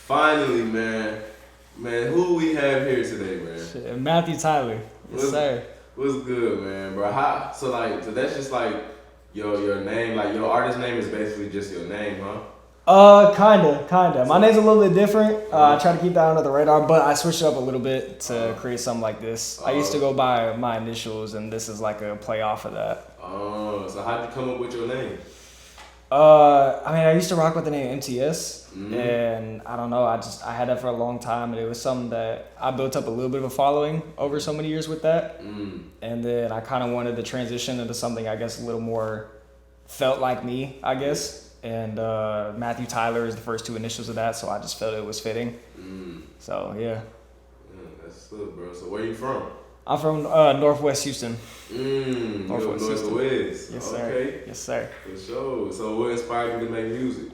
Finally, man. Man, who we have here today, man? Shit, Matthew Tyler. Yes, sir. What's good, man, bro? So that's just like your name, like your artist name is basically just your name, huh? Kinda. My name's a little bit different. I try to keep that under the radar, but I switched it up a little bit to create something like this. I used to go by my initials, and this is like a play off of that. Oh, so how'd you come up with your name? I used to rock with the name MTS, and I don't know, I had that for a long time, and it was something that I built up a little bit of a following over so many years with that, and then I kind of wanted to transition into something, I guess, a little more felt like me, I guess, and Matthew Tyler is the first two initials of that, so I just felt it was fitting. So, yeah. That's good, bro. So where you from? I'm from Northwest Houston. Northwest. Yes, sir. Okay. Yes, sir. For sure. So what inspired you to make music?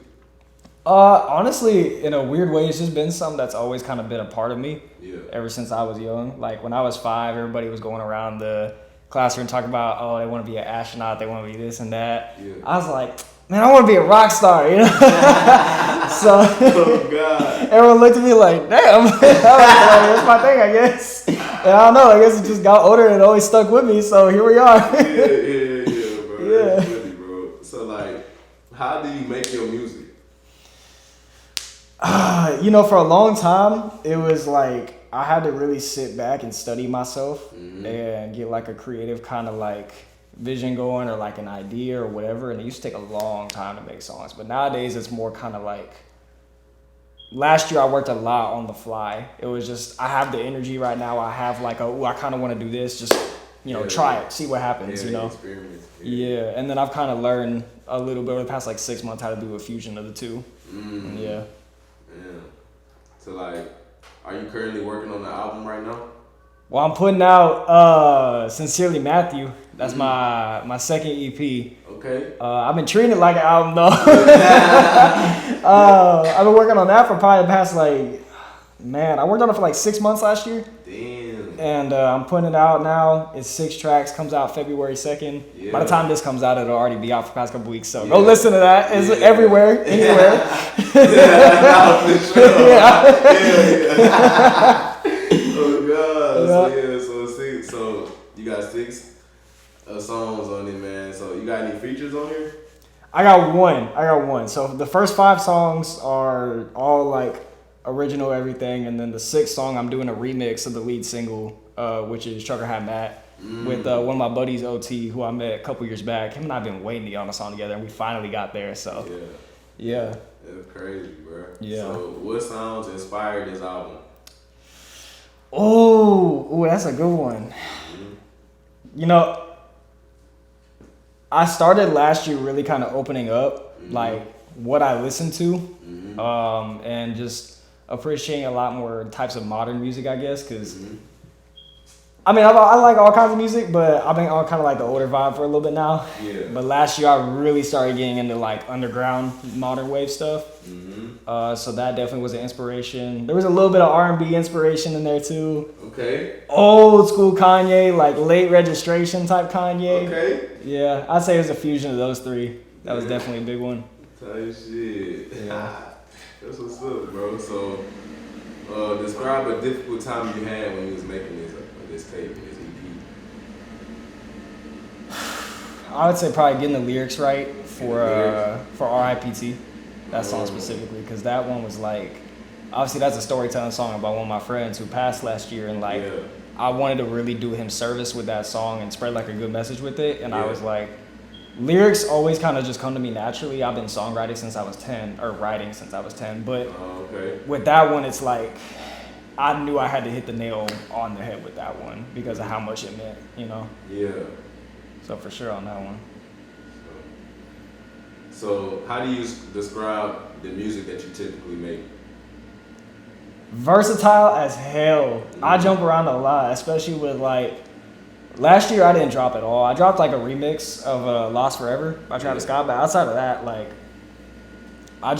Honestly, in a weird way, it's just been something that's always kind of been a part of me. Yeah. Ever since I was young. Like when I was 5, everybody was going around the classroom talking about, oh, they want to be an astronaut, they want to be this and that. Yeah. I was like, man, I want to be a rock star, you know? So Oh God. everyone looked at me like, damn, that's my thing, I guess. And I don't know, I guess it just got older and it always stuck with me, so here we are. yeah, bro. Yeah. That's funny, bro. So like, how do you make your music? For a long time, it was like I had to really sit back and study myself and get like a creative kind of like vision going or like an idea or whatever. And it used to take a long time to make songs. But nowadays, it's more kind of like, last year I worked a lot on the fly. It was just, I have the energy right now. I have like I kind of want to do this. Just, try it, see what happens, Experiment. Yeah, and then I've kind of learned a little bit over the past like 6 months how to do a fusion of the two. Yeah. So like, are you currently working on the album right now? Well, I'm putting out Sincerely Matthew. That's my second EP. Okay. I've been treating it like an album though. I've been working on that for probably the past I worked on it for like 6 months last year. Damn. And I'm putting it out now. It's 6 tracks, comes out February 2nd. Yeah. By the time this comes out, it'll already be out for the past couple weeks. So go listen to that. It's everywhere, anywhere. For sure. Oh God. Yeah. So you got 6 songs on it, man. So you got any features on here? I got one. So the first 5 songs are all like original everything, and then the 6th song I'm doing a remix of the lead single, which is Trucker Hat Matt, with one of my buddies, OT, who I met a couple years back. Him and I have been waiting to get on a song together, and we finally got there. So yeah. That's crazy, bro. Yeah. So what sounds inspired this album? Oh, that's a good one. I started last year really kind of opening up like what I listen to, and just appreciating a lot more types of modern music, I guess, because I like all kinds of music, but I've been on kind of like the older vibe for a little bit now. Yeah. But last year I really started getting into like underground modern wave stuff. So that definitely was an inspiration. There was a little bit of R&B inspiration in there too. Okay. Old school Kanye, like late registration type Kanye. Okay. Yeah, I'd say it was a fusion of those 3. That was definitely a big one. Tight shit. Yeah. That's what's up, bro. So, describe a difficult time you had when you was making this tape, this EP. I would say probably getting the lyrics right for RIPT, that song specifically, because that one was like, obviously that's a storytelling song about one of my friends who passed last year, and I wanted to really do him service with that song and spread like a good message with it, and I was like, lyrics always kind of just come to me naturally. I've been songwriting since I was 10, or writing since I was 10, but with that one, it's like, I knew I had to hit the nail on the head with that one because of how much it meant, Yeah. So for sure on that one. So how do you describe the music that you typically make? Versatile as hell. I jump around a lot, especially with like, last year I didn't drop at all. I dropped like a remix of Lost Forever by Travis Scott, but outside of that, like, I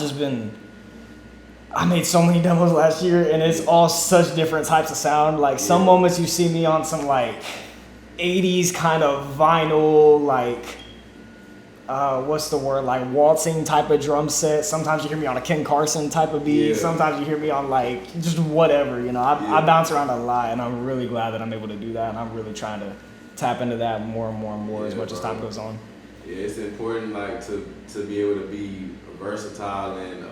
made so many demos last year, and it's all such different types of sound. Like some moments you see me on some like 80s kind of vinyl, like what's the word, like waltzing type of drum set. Sometimes you hear me on a Ken Carson type of beat. Yeah. Sometimes you hear me on like just whatever, you know. I Yeah. bounce around a lot, and I'm really glad that I'm able to do that, and I'm really trying to tap into that more and more and more as Yeah, much as bro. time goes on. Yeah, it's important like to be able to be versatile and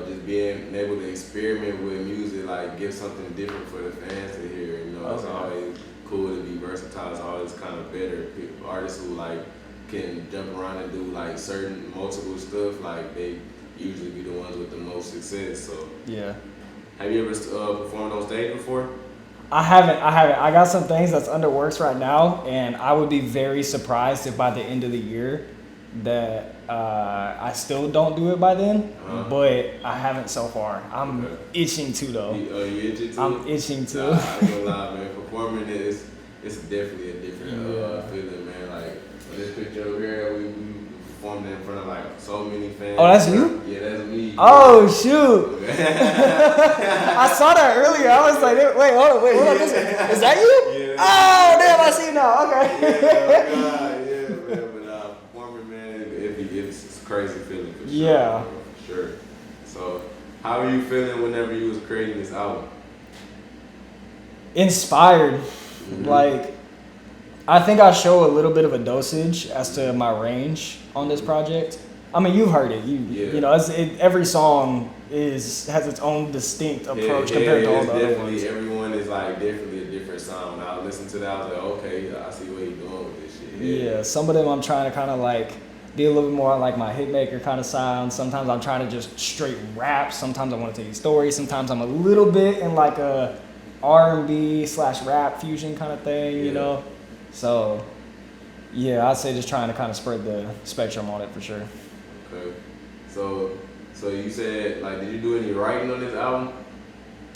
just being able to experiment with music, like give something different for the fans to hear. You know, it's Okay. always cool to be versatile. It's always kind of better. Artists who like can jump around and do like certain multiple stuff, like they usually be the ones with the most success. So, Yeah. have you ever performed on stage before? I haven't. I got some things that's under works right now, and I would be very surprised if by the end of the year that I still don't do it by then. Uh-huh. But I haven't so far. I'm Okay. itching to though. You itching too? I'm itching to. Nah, I ain't gonna lie, man. Performing it's definitely a different Yeah. feeling, man. Like this picture over here, we performed in front of like so many fans. Oh, that's you? Yeah, that's me. Oh shoot! I saw that earlier. I was like, wait, hold on. Is that you? Yeah. Oh damn! I see it now. Okay. Yeah, God, yeah, man. But performing, man, it's a crazy feeling for sure. Yeah. For sure. So, how are you feeling whenever you was creating this album? Inspired. Mhm. Like, I think I show a little bit of a dosage as to my range on this project. I mean, you've heard it. Yeah. You know, every song has its own distinct approach compared to all it's the other definitely, ones. everyone is like definitely a different sound. When I listened to that, I was like, okay, I see what he's doing with this shit. Yeah, some of them I'm trying to kind of like be a little bit more like my hitmaker kind of sound. Sometimes I'm trying to just straight rap. Sometimes I want to tell you stories. Sometimes I'm a little bit in like a R&B/rap fusion kind of thing, you Yeah. know? So, yeah, I'd say just trying to kind of spread the spectrum on it for sure. Okay. So you said, like, did you do any writing on this album?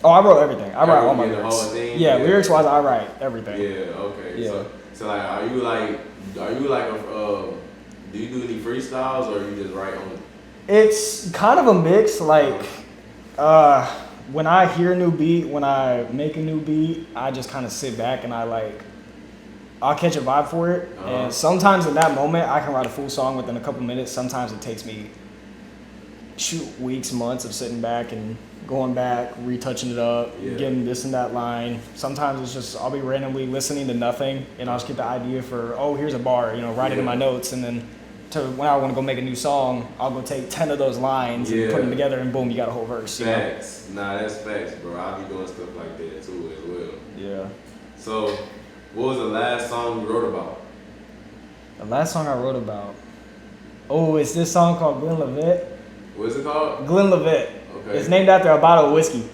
Oh, I wrote everything. I write all my Yeah, the lyrics. whole thing? Yeah, Yeah. lyrics-wise, I write everything. Yeah, okay. Yeah. So like, are you like do you do any freestyles or you just write on? It's kind of a mix. Like, when I hear a new beat, when I make a new beat, I just kind of sit back and I'll catch a vibe for it. Uh-huh. And sometimes in that moment, I can write a full song within a couple minutes. Sometimes it takes me weeks, months of sitting back and going back, retouching it up, Yeah. getting this and that line. Sometimes it's just I'll be randomly listening to nothing and I'll just get the idea for, oh, here's a bar, you know, write it in my notes, and then when I want to go make a new song, I'll go take 10 of those lines and put them together, and boom, you got a whole verse. You know? Facts. Nah, that's facts, bro. I'll be doing stuff like that too as well. Yeah. So, what was the last song you wrote about? The last song I wrote about, it's this song called Glenn Levitt. What is it called? Glenn Levitt. Okay. It's named after a bottle of whiskey.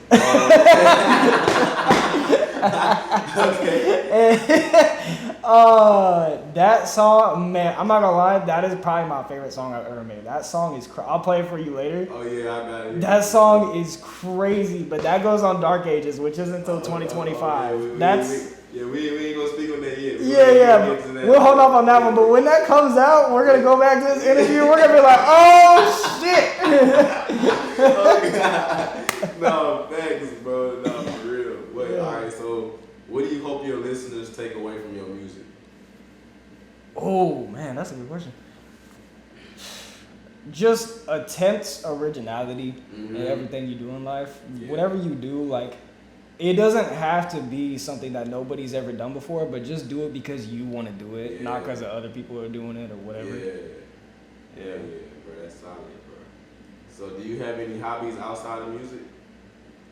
That song, man, I'm not gonna lie, that is probably my favorite song I've ever made. That song is, I'll play it for you later. Oh yeah, I got it. That song is crazy, but that goes on Dark Ages, which isn't until 2025. That's... we ain't gonna speak on that yet. Yeah. We'll hold off on that one, but when that comes out, we're gonna go back to this interview. We're gonna be like, oh shit. Oh God. No, thanks, bro. No, for real. Wait, Yeah. all right. So, what do you hope your listeners take away from your music? Oh man, that's a good question. Just attempt originality in everything you do in life. Yeah. Whatever you do, like, it doesn't have to be something that nobody's ever done before, but just do it because you want to do it, not because other people are doing it or whatever. Yeah, bro. That's solid, bro. So, do you have any hobbies outside of music?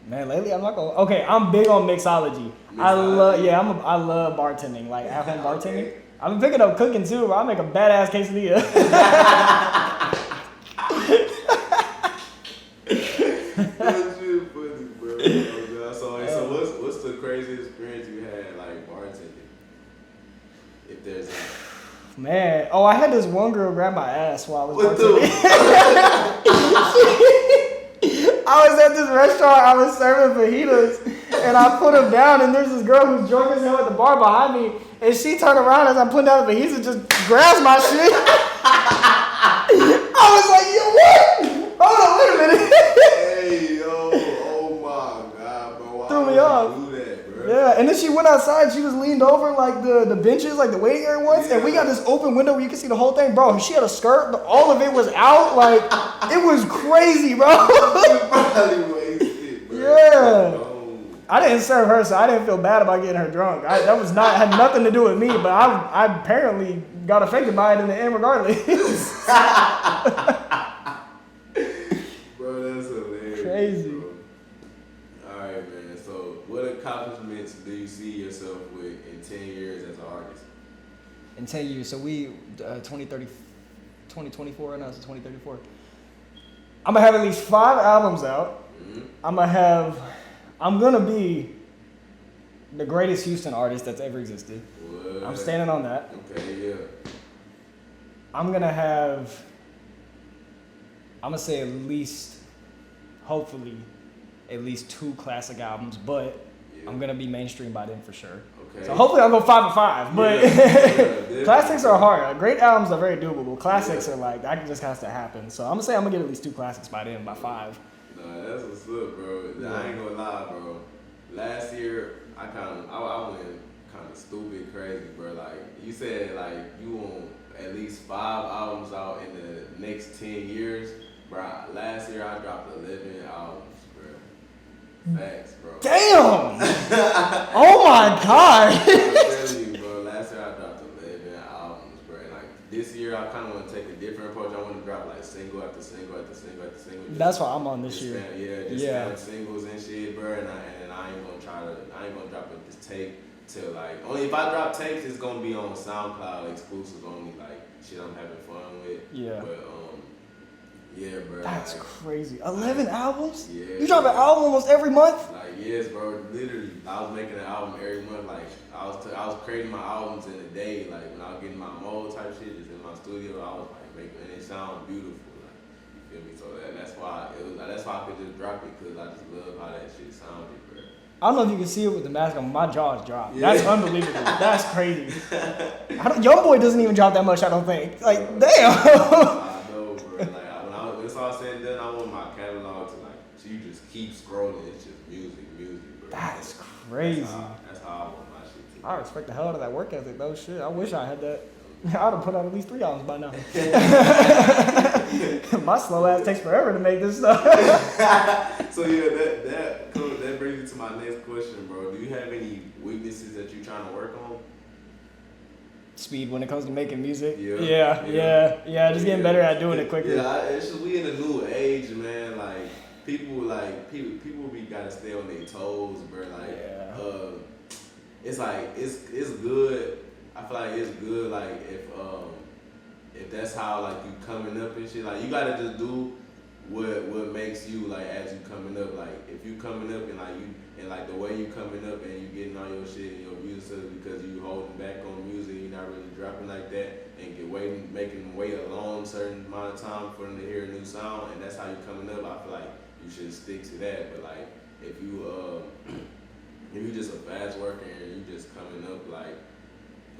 Man, lately I'm not gonna. Okay, I'm big on mixology. I love bartending, like at home bartending. Okay. I've been picking up cooking too, bro. I make a badass quesadilla. That's really funny, bro. Oh, God. So what's the craziest experience you had, like, bartending? If there's any. Man, I had this one girl grab my ass while I was What bartending. I was at this restaurant, I was serving fajitas, and I put them down, and there's this girl who's drunk as hell at the bar behind me, and she turned around as I'm putting down the fajitas and just grabs my shit. I was like, yo, what? Hold on, wait a minute. Hey, yo, oh my God, bro. Why Threw me would you off. do that, bro? Yeah, and then she went outside and she was leaned over like the benches, like the waiting area ones, and we got this open window where you can see the whole thing, bro. She had a skirt, all of it was out, like it was crazy, bro. Probably wasted, bro. Yeah. I didn't serve her, so I didn't feel bad about getting her drunk. That was not had nothing to do with me, but I apparently got affected by it in the end regardless. Bro, that's hilarious. Crazy. Bro. All right, man. So, what accomplishments do you see yourself with in 10 years as an artist? In 10 years, so we 2024 right now, so 2034. I'm gonna have at least 5 albums out. Mm-hmm. I'm gonna be the greatest Houston artist that's ever existed. What? I'm standing on that. Okay, yeah. I'm gonna say at least, hopefully, at least 2 classic albums, but Yeah. I'm gonna be mainstream by then for sure. Okay. So hopefully I'll go 5 and 5, but Yeah, classics are hard. Great albums are very doable. Classics are like, that just has to happen. So I'm gonna say I'm gonna get at least 2 classics by then, by 5. Nah, that's what's up, bro. I ain't gonna lie, bro. Last year, I went kind of stupid crazy, bro. Like, you said, like, you want at least 5 albums out in the next 10 years. Bro, last year I dropped 11 albums, bro. Facts, bro. Damn! Oh my god! I'm telling you, bro. Last year I dropped 11 albums, bro. And like this year, I kind of want to take a different approach. I want to drop like single after single after single after single. That's what I'm on this year. Spam singles and shit, bro. And I ain't gonna drop it this tape till like only if I drop tapes, it's gonna be on SoundCloud exclusive only, like shit I'm having fun with. Yeah. But yeah, bro. That's like, crazy. 11 albums? Yeah. You drop an album almost every month? Like yes, bro. Literally, I was making an album every month. Like I was creating my albums in a day. Like when I was getting my mode type shit, just in my studio, I was like making, and it sounded beautiful. Like you feel me? So that's why I could just drop it, because I just love how that shit sounded, bro. I don't know if you can see it with the mask on. My jaw's dropped. Yeah. That's unbelievable. That's crazy. Youngboy doesn't even drop that much, I don't think. Like, damn. I know, bro. Like when it's all said and done, I want my catalog to like, so you just keep scrolling. It's just music, bro. That's crazy. That's how I want my shit to be. I respect the hell out of that work ethic, though. Shit, I wish I had that. I'd have put out at least 3 albums by now. My slow ass takes forever to make this stuff. So yeah, that brings me to my next question, bro. Do you have any weaknesses that you're trying to work on? Speed when it comes to making music. Yeah. Just getting better at doing it quicker. Yeah, it's just we in a new age, man. Like people be gotta stay on their toes, bro. Like it's like it's good. I feel like it's good, like if that's how like you coming up and shit. Like you gotta just do what makes you like as you coming up. Like if you coming up and like you and like the way you coming up and you getting all your shit and your music because you holding back on music, you're not really dropping like that and making them wait a long certain amount of time for them to hear a new sound, and that's how you coming up. I feel like you should stick to that. But like if you just a fast worker and you just coming up, like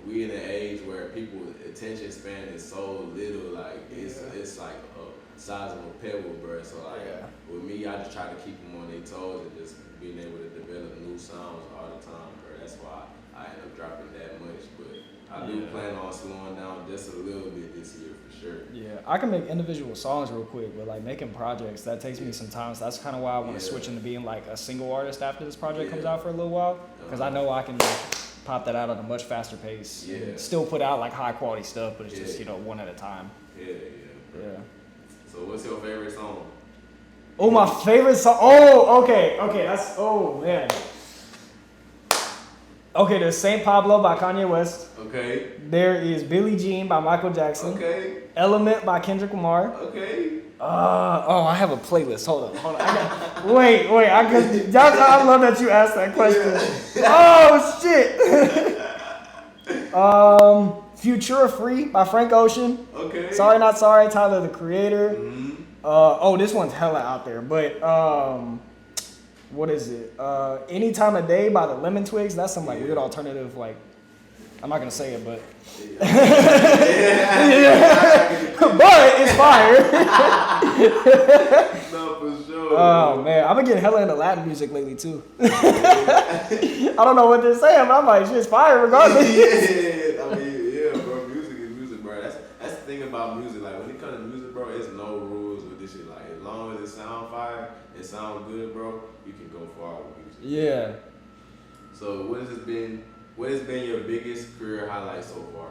we in an age where people's attention span is so little, like it's like a size of a pebble, bro. So like with me, I just try to keep them on their toes and just being able to develop new sounds all the time, bro. That's why I end up dropping that much, but I do plan on slowing down just a little bit this year for sure. Yeah, I can make individual songs real quick, but like making projects, that takes me some time. So that's kind of why I want to switch into being like a single artist after this project comes out for a little while, because I know I can pop that out at a much faster pace. And still put out like high quality stuff, but it's just one at a time. Yeah. So what's your favorite song? Oh, my favorite song. Oh, okay. That's man. Okay, there's Saint Pablo by Kanye West. Okay. There is Billie Jean by Michael Jackson. Okay. Element by Kendrick Lamar. Okay. I have a playlist. Hold on. Wait. I love that you asked that question. Oh shit. Futura Free by Frank Ocean. Okay. Sorry Not Sorry, Tyler the Creator. Mm-hmm. This one's hella out there, but what is it? Any Time of Day by the Lemon Twigs. That's some like weird alternative like I'm not gonna say it, but yeah. but it's fire. No, for sure. Oh man, I've been getting hella into Latin music lately too. I don't know what they're saying, but I'm like, shit's fire regardless. Yeah, I mean, yeah, bro. Music is music, bro. That's the thing about music. Like when it comes to music, bro, it's no rules with this shit. Like as long as it sound fire, it sound good, bro. You can go far with music. Yeah. So what has been your biggest career highlight so far?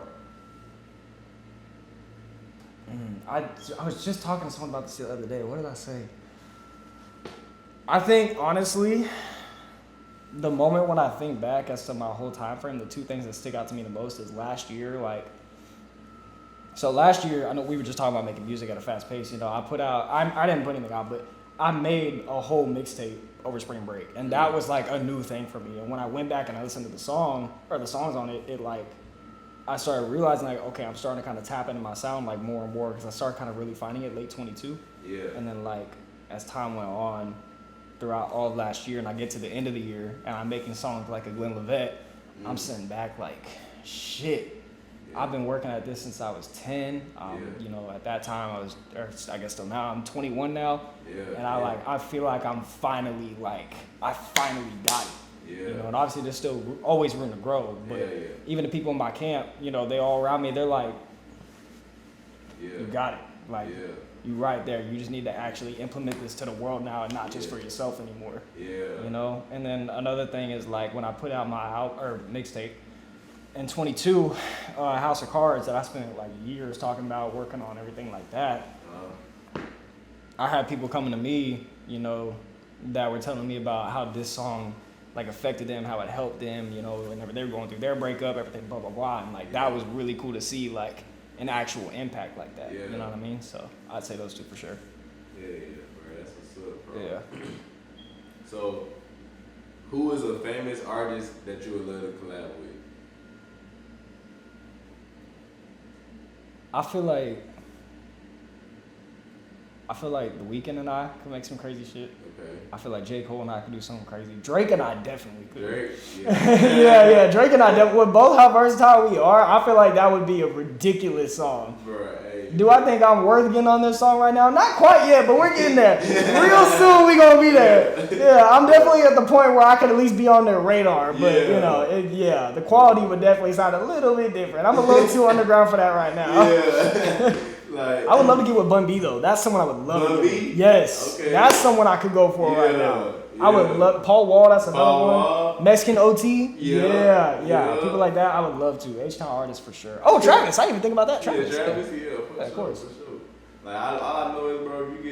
I was just talking to someone about this the other day. What did I say? I think honestly, the moment when I think back as to my whole time frame, the two things that stick out to me the most is last year. So last year, I know we were just talking about making music at a fast pace. You know, I didn't put anything out, but I made a whole mixtape over spring break, and that was like a new thing for me. And when I went back and I listened to the songs on it, I started realizing like, okay, I'm starting to kind of tap into my sound like more and more because I started kind of really finding it late 22. Yeah. And then like as time went on throughout all of last year and I get to the end of the year and I'm making songs like a Glenn Levette, I'm sitting back like, shit. Yeah. I've been working at this since I was 10. You know, at that time I guess still now, I'm 21 now. Yeah. And I feel like I finally got it. Yeah. You know, and obviously there's still always room to grow, but even the people in my camp, you know, they all around me, they're like, you got it. Like, you right there. You just need to actually implement this to the world now and not just for yourself anymore. Yeah. You know? And then another thing is like when I put out my mixtape in 22, House of Cards that I spent like years talking about, working on everything like that. I had people coming to me, you know, that were telling me about how this song like affected them, how it helped them, you know, whenever they were going through their breakup, everything, blah, blah, blah. And like, that was really cool to see like an actual impact like that. You know what I mean? So I'd say those two for sure. Yeah, bro. That's what's up, bro. Yeah. So who is a famous artist that you would love to collab with? I feel like The Weeknd and I could make some crazy shit. Okay. I feel like J. Cole and I could do something crazy. Drake and I definitely could. Drake? Yeah. yeah. Drake and I definitely, with both how versatile we are, I feel like that would be a ridiculous song. Bro, hey. Do I think I'm worth getting on this song right now? Not quite yet, but we're getting there. Real soon we gonna be there. Yeah, I'm definitely at the point where I could at least be on their radar. But, you know, the quality would definitely sound a little bit different. I'm a little too underground for that right now. Yeah. Like, I would love to get with Bun B though. That's someone I would love Bun to get B? with. Yes. Okay. That's someone I could go for right now. I would love Paul Wall, that's another one. Mexican OT. Yeah. People like that, I would love to. H-Town artists for sure. Oh, Travis. I didn't even think about that. Travis. Yeah, Travis, for of course. For sure. Like all I know is, bro, if you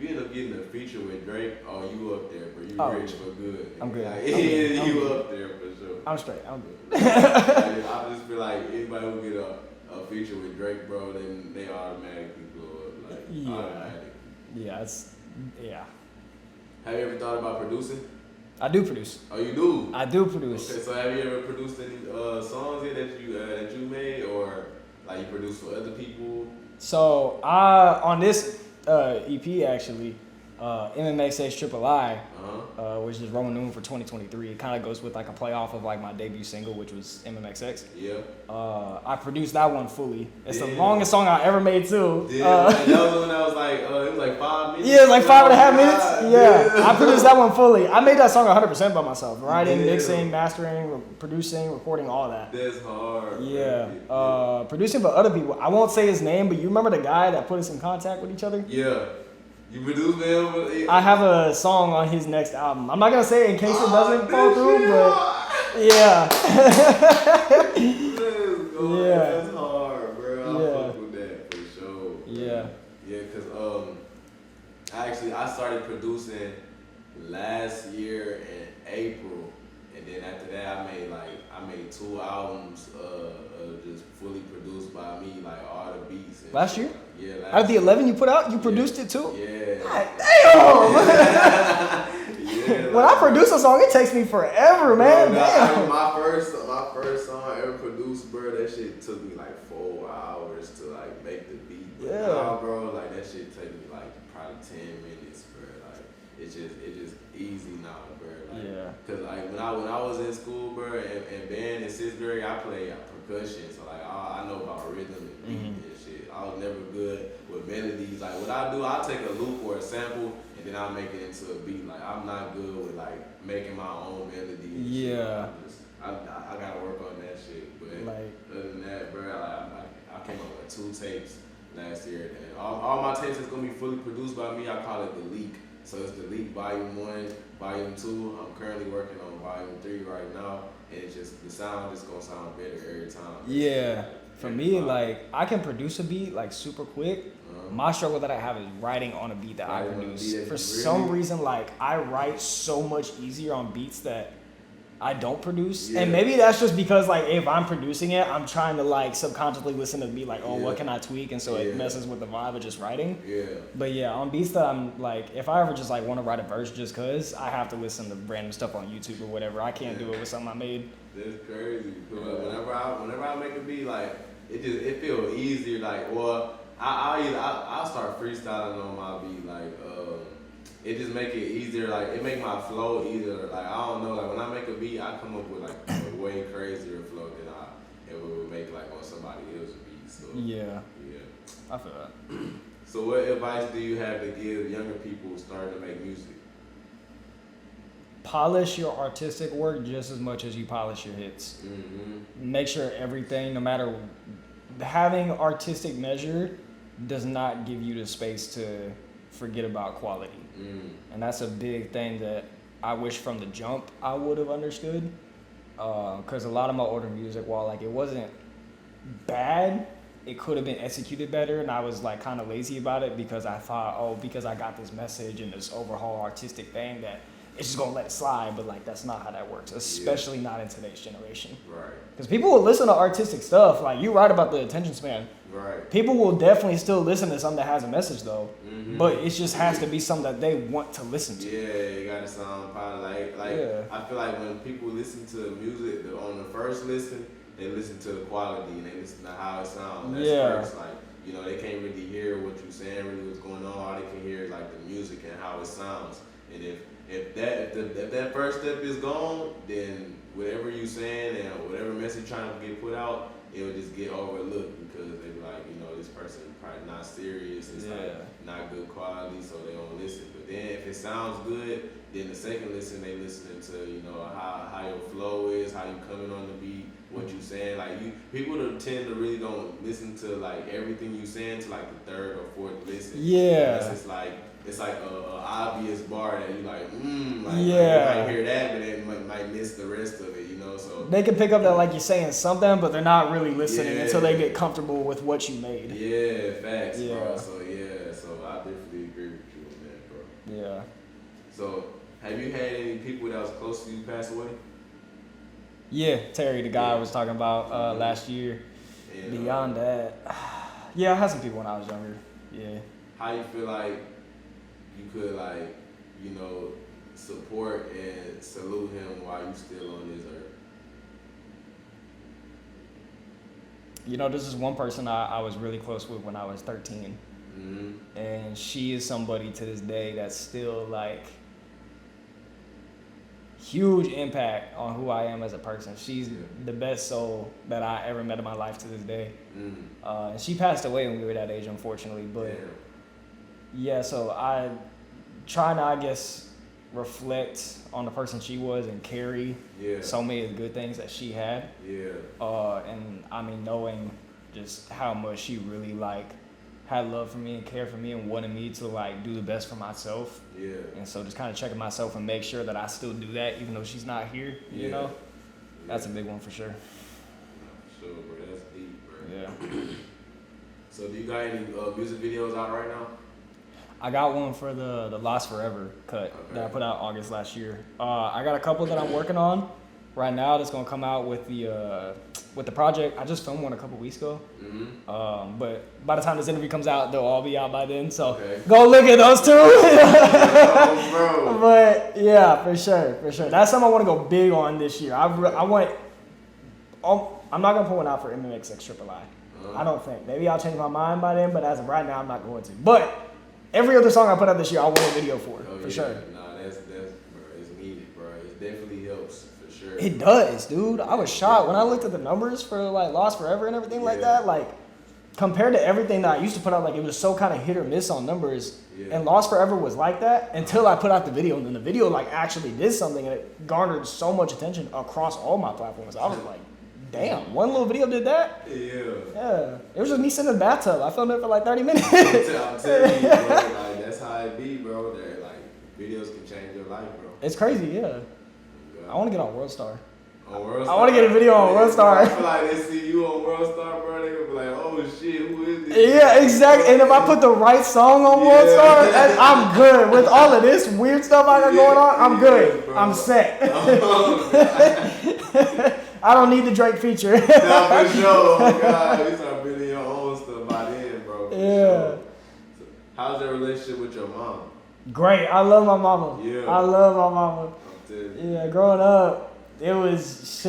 end up getting a feature with Drake, you up there, bro. You rich for good. I'm good. Like, you up there for sure. I'm straight. I'm good. I just feel like anybody who get a feature with Drake, bro, then they automatically blow up. Like, automatically. Yeah. Have you ever thought about producing? I do produce. Oh, you do? I do produce. Okay, so have you ever produced any songs yet that you made, or like you produced for other people? So on this EP actually, MMXX Triple I, which is Roman numeral for 2023. It kind of goes with like a play off of like my debut single, which was MMXX. Yeah. I produced that one fully. It's the longest song I ever made too. That was the one that was like it was like 5 minutes. Yeah, it was like 5.5 minutes. Yeah, I produced that one fully. I made that song 100% by myself. Writing, mixing, mastering, producing, recording, all that. That's hard. Yeah. Producing for other people. I won't say his name, but you remember the guy that put us in contact with each other? Yeah. You produced him? I have a song on his next album. I'm not gonna say it in case it doesn't fall through, but yeah. That's hard, bro. I fuck with that for sure. Yeah. Yeah, cause I started producing last year in April, and then after that I made 2 albums just fully produced by me, like all the beats. And last year? Yeah. Out of the 11 you put out, you produced it too? Yeah. God damn! When I produce a song, it takes me forever, man. Damn. My first song I ever produced, bro, that shit took me like 4 hours to like make the beat. But now, bro, like that shit take me like probably 10 minutes, bro. Like it's just easy now, bro. Like, cause like when I when I was in school, bro, and band in 6th grade, I played percussion, so like I know about rhythm and beat and shit. I was never good with melodies. Like what I do, I'll take a loop or a sample and then I'll make it into a beat. Like I'm not good with like making my own melodies. Yeah. I gotta work on that shit. But like, other than that, bro, I came up with 2 tapes last year. And all my tapes is gonna be fully produced by me. I call it The Leak. So it's The Leak Volume 1, Volume 2. I'm currently working on Volume 3 right now. And it's just, the sound is gonna sound better every time. Yeah. For me, like, I can produce a beat, like, super quick. My struggle that I have is writing on a beat that I produce. For some reason, like, I write so much easier on beats that I don't produce. Yeah. And maybe that's just because, like, if I'm producing it, I'm trying to, like, subconsciously listen to be like, oh, what can I tweak? And so it messes with the vibe of just writing. Yeah. But yeah, on beats that I'm like, if I ever just like want to write a verse just cause, I have to listen to random stuff on YouTube or whatever. I can't do it with something I made. That's crazy. Whenever I make a beat, like, it feels easier. Like, well, I'll start freestyling on my beat, like, it just make it easier, like, it make my flow easier. Like, I don't know, like, when I make a beat, I come up with, like, a way crazier flow than it would make, like, on somebody else's beat, so. Yeah. I feel that. So what advice do you have to give younger people starting to make music? Polish your artistic work just as much as you polish your hits. Mm-hmm. Make sure everything, no matter, having artistic measure does not give you the space to forget about quality. And that's a big thing that I wish from the jump I would have understood. Because a lot of my older music, while like it wasn't bad, it could have been executed better, and I was like kind of lazy about it because I thought, oh, because I got this message and this overhaul artistic thing that it's just gonna let it slide, but like that's not how that works, especially not in today's generation. Right. Because people will listen to artistic stuff, like you write about the attention span. Right. People will definitely still listen to something that has a message though, but it just has to be something that they want to listen to. Yeah, it gotta sound probably like I feel like when people listen to music, on the first listen, they listen to the quality and they listen to how it sounds. That's first, like, you know, they can't really hear what you're saying, really what's going on. All they can hear is like the music and how it sounds. And if that first step is gone, then whatever you're saying and whatever message trying to get put out, it will just get overlooked because they be like, you know, this person probably not serious, it's like not good quality, so they don't listen. But then if it sounds good, then the second listen, they listening to, you know, how your flow is, how you coming on the beat, what you saying. Like people tend to really don't listen to like everything you saying to like the third or fourth listen. Yeah. It's like a obvious bar that you like, you might hear that, but then might miss the rest of it, you know. So they can pick up that like you're saying something, but they're not really listening until they get comfortable with what you made. Yeah, facts, bro. So I definitely agree with you on that, bro. Yeah. So have you had any people that was close to you pass away? Yeah, Terry, the guy I was talking about last year. And, beyond that, I had some people when I was younger. Yeah. How you feel like you could, like, you know, support and salute him while you still on this earth? You know, this is one person I was really close with when I was 13. Mm-hmm. And she is somebody to this day that's still, like, huge impact on who I am as a person. She's the best soul that I ever met in my life to this day. And she passed away when we were that age, unfortunately. But so I try to, I guess, reflect on the person she was and carry so many of the good things that she had. And I mean, knowing just how much she really like had love for me and cared for me and wanted me to like do the best for myself. And so just kind of checking myself and make sure that I still do that even though she's not here, you know? That's a big one for sure. For sure, bro. That's deep, bro. Yeah. So do you got any music videos out right now? I got one for the Lost Forever cut that I put out August last year. I got a couple that I'm working on right now that's gonna come out with the project. I just filmed one a couple weeks ago. But by the time this interview comes out, they'll all be out by then. So go look at those two. But yeah, for sure. That's something I want to go big on this year. I'm not gonna put one out for MMXXIII. I don't think. Maybe I'll change my mind by then, but as of right now, I'm not going to. But every other song I put out this year, I want a video for sure. Nah, that's bro, it's needed, bro. it definitely helps for sure. It does, dude. I was shocked when I looked at the numbers for like Lost Forever and everything like that. Like compared to everything that I used to put out, like it was so kind of hit or miss on numbers. Yeah. And Lost Forever was like that until I put out the video, and then the video like actually did something, and it garnered so much attention across all my platforms. I was like, damn, one little video did that? Yeah. It was just me sitting in the bathtub. I filmed it for like 30 minutes. I'm telling you, bro, like, that's how it be, bro. That, like, videos can change your life, bro. It's crazy, yeah. I want to get on WorldStar. On WorldStar? I want to get a video on WorldStar. I feel like they see you on WorldStar, bro, they gonna be like, oh shit, who is this? Yeah, exactly. And if I put the right song on WorldStar, I'm good. With all of this weird stuff I got going on, I'm good. Bro. I'm set. I don't need the Drake feature. Nah, for sure. Oh, God. You start building your own stuff by then, bro. For sure. So, how's your relationship with your mom? Great. I love my mama. Yeah. I love my mama. I'm telling you. Yeah, growing up, it was,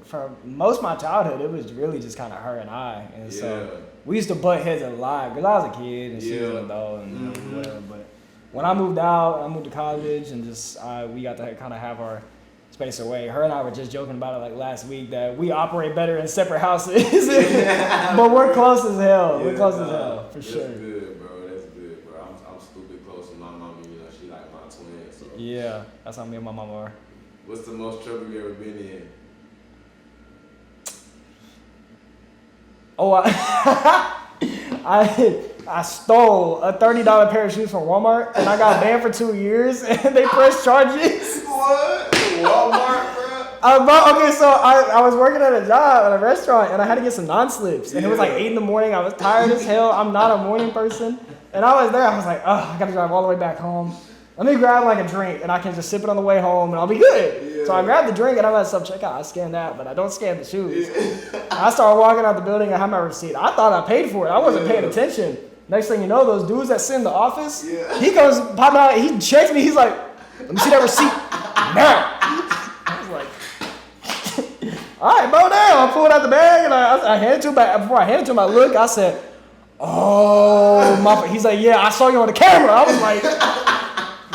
for most of my childhood, it was really just kind of her and I. And so we used to butt heads a lot because I was a kid and she was an adult and whatever. But when I moved out, I moved to college and just we got to kind of have our space away. Her and I were just joking about it like last week that we operate better in separate houses. But we're close as hell. We're close as hell, for sure. That's good, bro. That's good, bro. I'm stupid close with my mom. You know, she like my twin. So. Yeah, that's how me and my mama are. What's the most trouble you ever been in? Oh, I stole a $30 pair of shoes from Walmart and I got banned for 2 years and they pressed charges. What? Walmart, bro? Okay, so I was working at a job at a restaurant and I had to get some non-slips and it was like 8 in the morning. I was tired as hell. I'm not a morning person. And I was there. I was like, oh, I got to drive all the way back home. Let me grab like a drink and I can just sip it on the way home and I'll be good. Yeah. So I grabbed the drink and I'm at self-checkout. I scanned that, but I don't scan the shoes. Yeah. I started walking out the building. I had my receipt. I thought I paid for it. I wasn't paying attention. Next thing you know, those dudes that sit in the office, he comes popping out. He checks me. He's like, let me see that receipt. Now. I was like, all right, bro, now. I pulled out the bag and I handed it to him. Before I handed it to him, I looked. I said, oh, my. He's like, yeah, I saw you on the camera. I was like,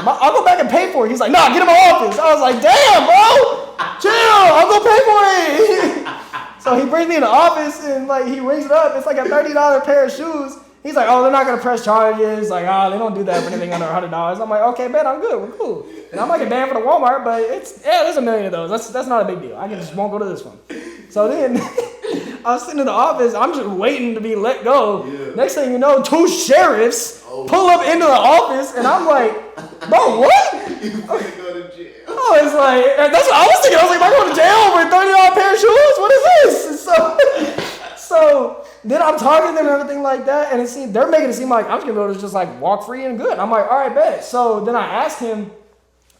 I'll go back and pay for it. He's like, nah, get in my office. I was like, damn, bro, chill. I'll go pay for it. So he brings me in the office and like he rings it up. It's like a $30 pair of shoes. He's like, oh, they're not gonna press charges. Like, they don't do that for anything under $100. I'm like, okay, bet, I'm good. We're cool. And I might get banned for the Walmart, but there's a million of those. That's not a big deal. I just won't go to this one. So then I was sitting in the office. I'm just waiting to be let go. Yeah. Next thing you know, 2 sheriffs pull up into the office, and I'm like, bro, what? You finna go to jail. Oh, it's like, that's what I was thinking. I was like, am I going to jail over a $30 pair of shoes? What is this? So then I'm talking to them and everything like that, and they're making it seem like I'm just going to be able to just like walk free and good. I'm like, all right, bet. So then I asked him,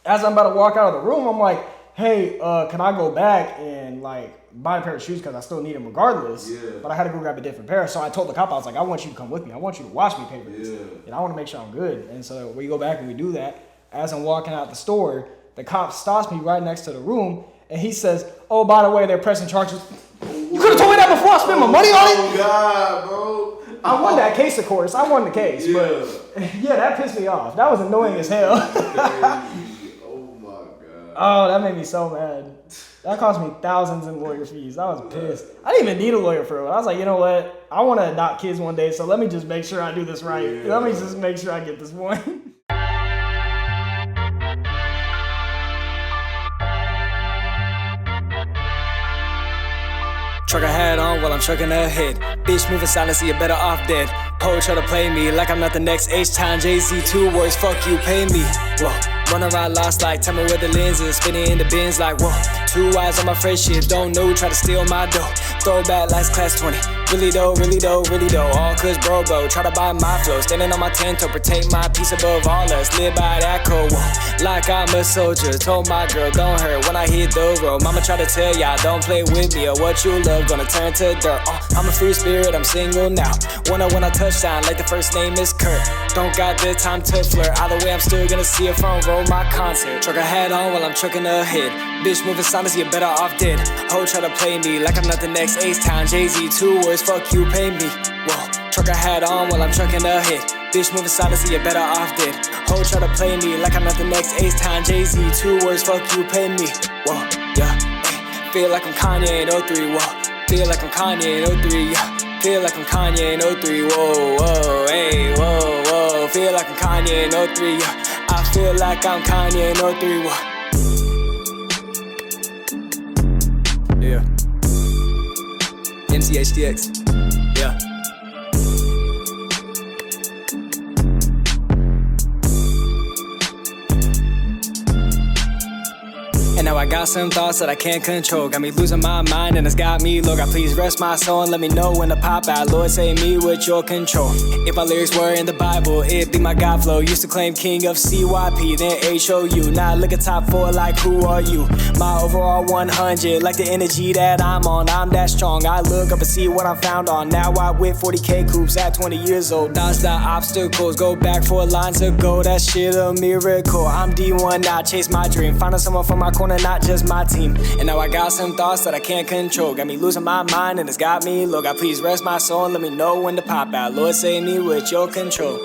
as I'm about to walk out of the room, I'm like, hey, can I go back and like buy a pair of shoes because I still need them regardless. Yeah. But I had to go grab a different pair. So I told the cop, I was like, I want you to come with me. I want you to watch me pay for this. Yeah. And I want to make sure I'm good. And so we go back and we do that. As I'm walking out the store, the cop stops me right next to the room and he says, oh, by the way, they're pressing charges. You could have told me that before I spent my money on it. Oh, God, bro. I won that case, of course. I won the case. Yeah. But yeah, that pissed me off. That was annoying as hell. Oh, my God. Oh, that made me so mad. That cost me thousands in lawyer fees. I was pissed. I didn't even need a lawyer for it. I was like, you know what? I want to adopt kids one day, so let me just make sure I do this right. Yeah. Let me just make sure I get this one. Trucker hat on while I'm trucking ahead. Bitch moving silent, so you better off dead. Poet try to play me like I'm not the next H-Town Jay-Z. 2 words, fuck you, pay me. Whoa, run around lost like, tell me where the lens is. Spinning in the bins like, whoa. 2 eyes on my fresh shit, don't know, try to steal my dough. Throw back last class 20. Really though, really though, really though. All cause bro, try to buy my flow. Standing on my 10 toe, protect my peace above all us. Live by that code, whoa. Like I'm a soldier. Told my girl, don't hurt when I hit the road. Mama try to tell y'all, don't play with me or what you love gonna turn to dirt. I'm a free spirit, I'm single now. When I touchdown, like the first name is Kurt. Don't got the time to flirt. Either way, I'm still gonna see a front row my concert. Trucker hat on while I'm trucking ahead. Bitch moving silence, you better off dead. Ho try to play me like I'm not the next H-Town Jay-Z. 2 words, fuck you, pay me. Whoa, trucker hat on while I'm trucking ahead. Bitch moving silently, you're better off dead. Ho try to play me like I'm not the next H-Time Jay-Z. 2 words, fuck you, pay me. Whoa, yeah. Ay, feel like I'm Kanye in 03, whoa. Feel like I'm Kanye in 03, yeah. Feel like I'm Kanye in 03, whoa, whoa, hey, whoa, whoa. Feel like I'm Kanye in 03, yeah. I feel like I'm Kanye in 03, whoa. Yeah. MCHDX. Yeah. And now I got some thoughts that I can't control. Got me losing my mind and it's got me low. God, please rest my soul and let me know when to pop out. Lord, save me with your control. If my lyrics were in the Bible, it'd be my God flow. Used to claim king of CYP, then HOU. Now I look at top 4 like who are you? My overall 100, like the energy that I'm on. I'm that strong. I look up and see what I'm found on. Now I whip 40K coops at 20 years old. Dodge the obstacles, go back 4 lines ago. That shit a miracle. I'm D1, I chase my dream. Finding someone from my corner, not just my team. And now I got some thoughts that I can't control. Got me losing my mind and it's got me low. God, please rest my soul and let me know when to pop out. Lord, save me with your control.